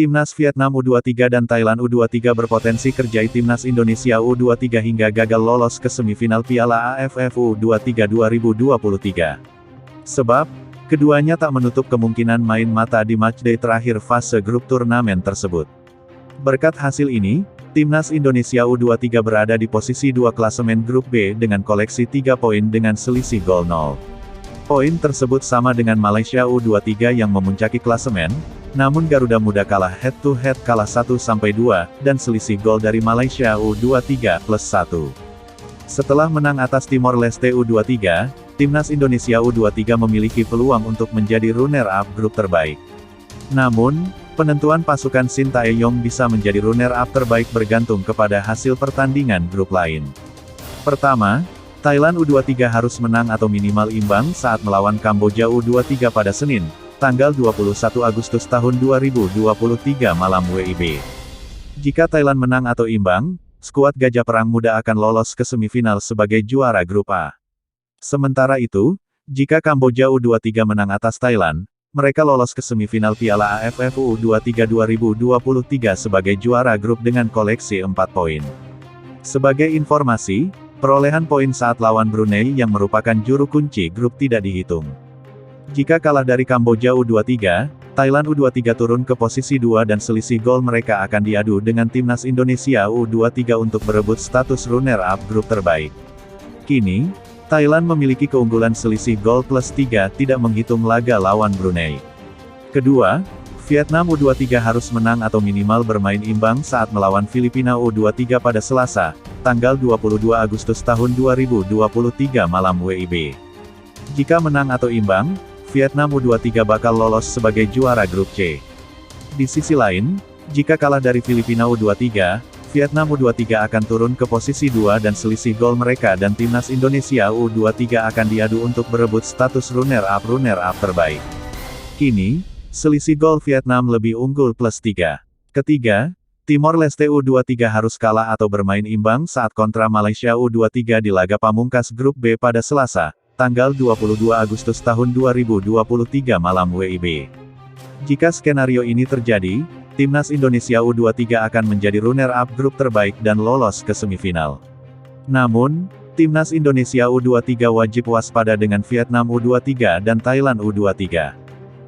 Timnas Vietnam U23 dan Thailand U23 berpotensi kerjai Timnas Indonesia U23 hingga gagal lolos ke semifinal Piala AFF U23 2023. Sebab, keduanya tak menutup kemungkinan main mata di matchday terakhir fase grup turnamen tersebut. Berkat hasil ini, Timnas Indonesia U23 berada di posisi 2 klasemen grup B dengan koleksi 3 poin dengan selisih gol 0. Poin tersebut sama dengan Malaysia U23 yang memuncaki klasemen, namun Garuda Muda kalah head-to-head kalah 1-2, dan selisih gol dari Malaysia U23 plus 1. Setelah menang atas Timor Leste U23, Timnas Indonesia U23 memiliki peluang untuk menjadi runner-up grup terbaik. Namun, penentuan pasukan Sintayong bisa menjadi runner-up terbaik bergantung kepada hasil pertandingan grup lain. Pertama, Thailand U23 harus menang atau minimal imbang saat melawan Kamboja U23 pada Senin, tanggal 21 Agustus tahun 2023 malam WIB. Jika Thailand menang atau imbang, skuad Gajah Perang Muda akan lolos ke semifinal sebagai juara grup A. Sementara itu, jika Kamboja U23 menang atas Thailand, mereka lolos ke semifinal Piala AFF U23 2023 sebagai juara grup dengan koleksi 4 poin. Sebagai informasi, perolehan poin saat lawan Brunei yang merupakan juru kunci grup tidak dihitung. Jika kalah dari Kamboja U23, Thailand U23 turun ke posisi 2 dan selisih gol mereka akan diadu dengan Timnas Indonesia U23 untuk berebut status runner-up grup terbaik. Kini, Thailand memiliki keunggulan selisih gol plus 3 tidak menghitung laga lawan Brunei. Kedua, Vietnam U23 harus menang atau minimal bermain imbang saat melawan Filipina U23 pada Selasa, tanggal 22 Agustus tahun 2023 malam WIB. Jika menang atau imbang, Vietnam U23 bakal lolos sebagai juara grup C. Di sisi lain, jika kalah dari Filipina U23, Vietnam U23 akan turun ke posisi 2 dan selisih gol mereka dan Timnas Indonesia U23 akan diadu untuk berebut status runner-up terbaik. Kini, selisih gol Vietnam lebih unggul plus 3. Ketiga, Timor Leste U23 harus kalah atau bermain imbang saat kontra Malaysia U23 di laga pamungkas grup B pada Selasa, tanggal 22 Agustus tahun 2023 malam WIB. Jika skenario ini terjadi, Timnas Indonesia U23 akan menjadi runner-up grup terbaik dan lolos ke semifinal. Namun, Timnas Indonesia U23 wajib waspada dengan Vietnam U23 dan Thailand U23.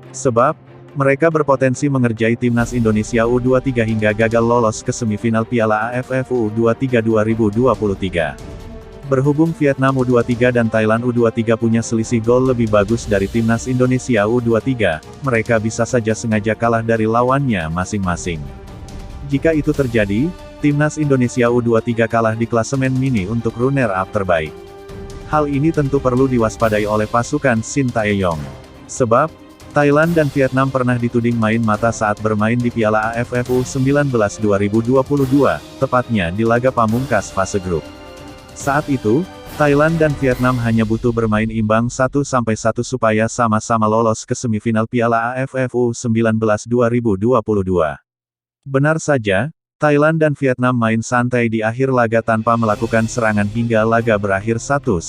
Sebab, mereka berpotensi mengerjai Timnas Indonesia U23 hingga gagal lolos ke semifinal Piala AFF U23 2023. Berhubung Vietnam U23 dan Thailand U23 punya selisih gol lebih bagus dari Timnas Indonesia U23, mereka bisa saja sengaja kalah dari lawannya masing-masing. Jika itu terjadi, Timnas Indonesia U23 kalah di klasemen mini untuk runner-up terbaik. Hal ini tentu perlu diwaspadai oleh pasukan Sintayong. Sebab, Thailand dan Vietnam pernah dituding main mata saat bermain di Piala AFF U19 2022, tepatnya di laga pamungkas fase grup. Saat itu, Thailand dan Vietnam hanya butuh bermain imbang 1-1 supaya sama-sama lolos ke semifinal Piala AFF U19 2022. Benar saja, Thailand dan Vietnam main santai di akhir laga tanpa melakukan serangan hingga laga berakhir 1-1.